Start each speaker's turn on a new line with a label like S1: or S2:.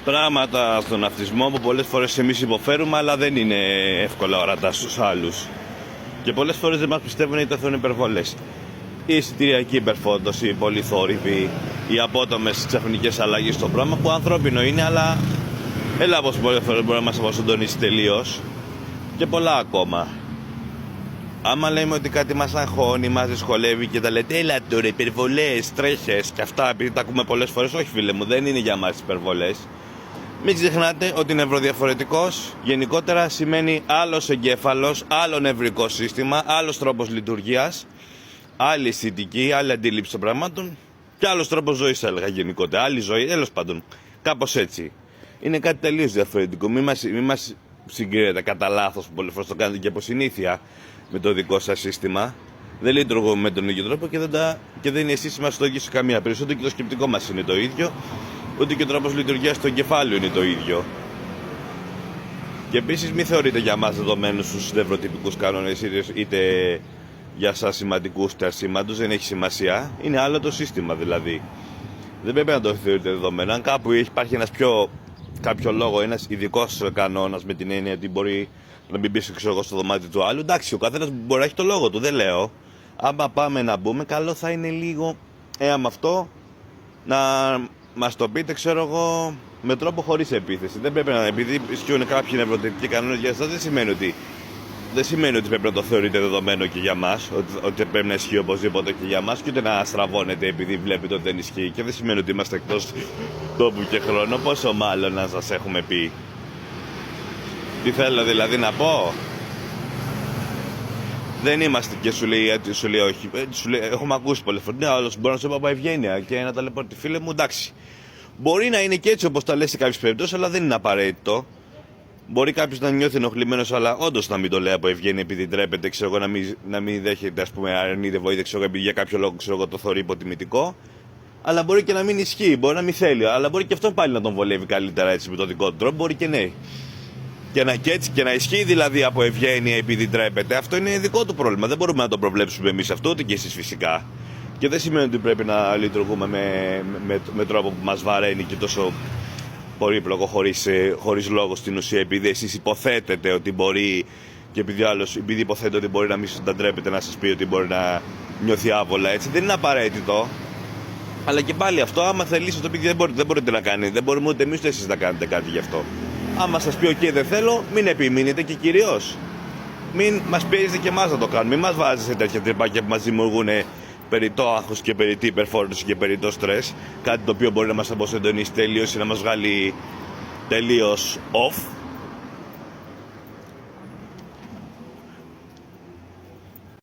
S1: πράγματα στον αυτισμό που πολλές φορές εμείς υποφέρουμε, αλλά δεν είναι εύκολα ορατά στους άλλους. Και πολλές φορές δεν μας πιστεύουν είτε αυτό είναι υπερβολές. Η εισιτηριακή υπερφόρτωση, οι πολλοί θόρυβοι, οι απότομες ξαφνικές αλλαγές στο πρόγραμμα που ανθρώπινο είναι, αλλά ελάβος πολλές φορές μπορεί να μας αποσυντονίσει τελείως και πολλά ακόμα. Άμα λέμε ότι κάτι μας αγχώνει, μας δυσκολεύει και τα λέτε έλα τώρα υπερβολές, τρέχες και αυτά, επειδή τα ακούμε πολλές φορές, όχι φίλε μου, δεν είναι για μας υπερβολές. Μην ξεχνάτε ότι νευροδιαφορετικός γενικότερα σημαίνει άλλος εγκέφαλος, άλλο νευρικό σύστημα, άλλος τρόπος λειτουργίας, άλλη αισθητική, άλλη αντίληψη των πραγμάτων και άλλος τρόπος ζωής, θα έλεγα γενικότερα. Άλλη ζωή, τέλος πάντων. Κάπως έτσι. Είναι κάτι τελείως διαφορετικό. Μην μας συγκρίνετε κατά λάθος που πολλές φορές το κάνετε και από συνήθεια με το δικό σας σύστημα. Δεν λειτουργούμε με τον ίδιο τρόπο και δεν είναι η σύστημα στο ίδιο σε καμία περίπτωση. Ούτε και το σκεπτικό μας είναι το ίδιο, ούτε και ο τρόπος λειτουργίας του εγκεφάλου είναι το ίδιο. Και επίσης μην θεωρείτε για μας δεδομένους στους νευροτυπικούς κανόνες, είτε για σας σημαντικούς είτε ασήμαντους, δεν έχει σημασία. Είναι άλλο το σύστημα δηλαδή. Δεν πρέπει να το θεωρείτε δεδομένο. Αν κάπου υπάρχει κάποιο λόγο, ένας ειδικός κανόνας με την έννοια ότι μπορεί να μην μπει στο δωμάτιο του άλλου, εντάξει, ο καθένας μπορεί να έχει το λόγο του, δεν λέω. Άμα πάμε να μπούμε, καλό θα είναι λίγο, άμα αυτό, να μας το πείτε, ξέρω εγώ, με τρόπο χωρίς επίθεση. Δεν πρέπει να, επειδή ισχύουν κάποιοι νευροτυπικοί κανόνες για εσάς, δεν σημαίνει ότι πρέπει να το θεωρείτε δεδομένο και για μας, ότι πρέπει να ισχύει οπωσδήποτε και για μας, και ούτε να στραβώνετε επειδή βλέπετε ότι δεν ισχύει. Και δεν σημαίνει ότι είμαστε εκτός τόπου και χρόνου, πόσο μάλλον να σας έχουμε πει. Τι θέλω δηλαδή να πω? Δεν είμαστε και σου λέει όχι. Έχουμε ακούσει πολλές φορές. Ναι, άλλος μπορεί να σου πει ευγένεια και να ταλαιπωρεί. Φίλε μου, εντάξει. Μπορεί να είναι και έτσι όπως τα λες σε κάποιες περιπτώσεις, αλλά δεν είναι απαραίτητο. Μπορεί κάποιος να νιώθει ενοχλημένος, αλλά όντως να μην το λέει από ευγένεια επειδή ντρέπεται, ξέρω εγώ, να μην δέχεται, ας πούμε, αρνείται βοήθεια, ξέρω εγώ, επειδή για κάποιο λόγο, ξέρω εγώ, το θεωρεί υποτιμητικό. Αλλά μπορεί και να μην ισχύει, μπορεί να μην θέλει. Αλλά μπορεί και αυτό πάλι να τον βολεύει καλύτερα έτσι με τον δικό του τρόπο. Μπορεί και ναι. Και να ισχύει δηλαδή από ευγένεια επειδή ντρέπεται, αυτό είναι δικό του πρόβλημα. Δεν μπορούμε να το προβλέψουμε εμείς αυτό, ούτε και εσείς φυσικά. Και δεν σημαίνει ότι πρέπει να λειτουργούμε με τρόπο που μας βαραίνει και τόσο πολύπλοκο χωρίς λόγο στην ουσία, επειδή εσείς υποθέτετε ότι μπορεί και επειδή υποθέτετε ότι μπορεί να μην σας τα ντρέπετε, να σας πει ότι μπορεί να νιώθει άβολα, έτσι. Δεν είναι απαραίτητο. Αλλά και πάλι αυτό, άμα θελήσει το πει, δεν μπορείτε να κάνετε. Δεν μπορούμε ούτε εμείς ούτε εσείς να κάνετε κάτι γι' αυτό. Άμα σας πει OK, δεν θέλω, μην επιμείνετε και κυρίως μην μας πιέζετε και εμάς να το κάνουμε. Μην μας βάζετε σε τέτοια τρυπάκια που μας δημιουργούν περιττό άγχος και περιττή υπερφόρτωση και περιττό στρες. Κάτι το οποίο μπορεί να μας αποσυντονίσει τελείως ή να μας βγάλει τελείως off.